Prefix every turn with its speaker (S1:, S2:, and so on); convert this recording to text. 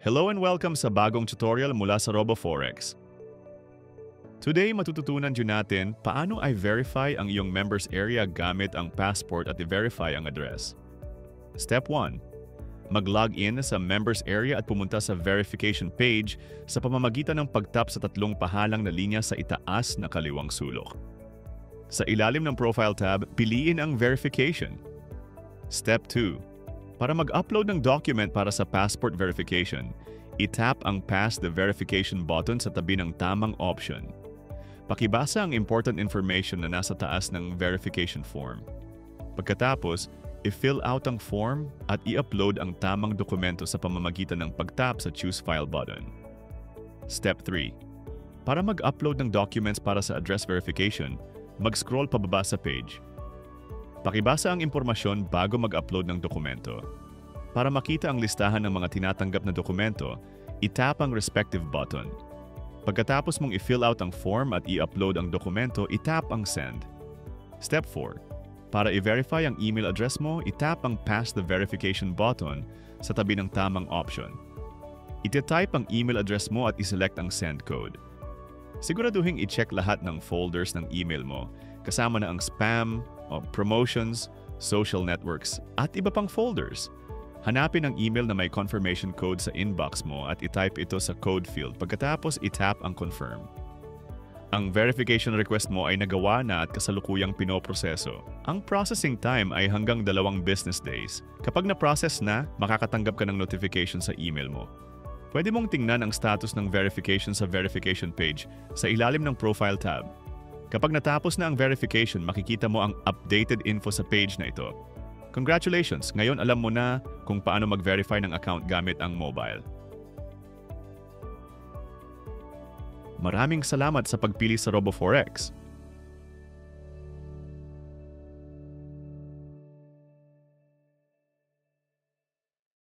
S1: Hello and welcome sa bagong tutorial mula sa RoboForex. Today, matututunan din natin paano i-verify ang iyong members area gamit ang passport at i-verify ang address. Step 1. Mag-log in sa members area at pumunta sa verification page sa pamamagitan ng pag-tap sa tatlong pahalang na linya sa itaas na kaliwang sulok. Sa ilalim ng profile tab, piliin ang verification. Step 2. Para mag-upload ng document para sa passport verification, i-tap ang Pass the Verification button sa tabi ng tamang option. Pakibasa ang important information na nasa taas ng verification form. Pagkatapos, i-fill out ang form at i-upload ang tamang dokumento sa pamamagitan ng pag-tap sa Choose File button. Step 3. Para mag-upload ng documents para sa address verification, mag-scroll pababa sa page. Pakibasa ang impormasyon bago mag-upload ng dokumento. Para makita ang listahan ng mga tinatanggap na dokumento, i-tap ang respective button. Pagkatapos mong i-fill out ang form at i-upload ang dokumento, i-tap ang Send. Step 4. Para i-verify ang email address mo, i-tap ang Pass the Verification button sa tabi ng tamang option. Iti-type ang email address mo at i-select ang Send code. Siguraduhin i-check lahat ng folders ng email mo, kasama na ang spam, promotions, social networks, at iba pang folders. Hanapin ang email na may confirmation code sa inbox mo at i-type ito sa code field pagkatapos i-tap ang Confirm. Ang verification request mo ay nagawa na at kasalukuyang pinoproseso. Ang processing time ay hanggang 2 business days. Kapag na-process na, makakatanggap ka ng notification sa email mo. Pwede mong tingnan ang status ng verification sa verification page sa ilalim ng Profile tab. Kapag natapos na ang verification, makikita mo ang updated info sa page na ito. Congratulations! Ngayon alam mo na kung paano mag-verify ng account gamit ang mobile. Maraming salamat sa pagpili sa RoboForex.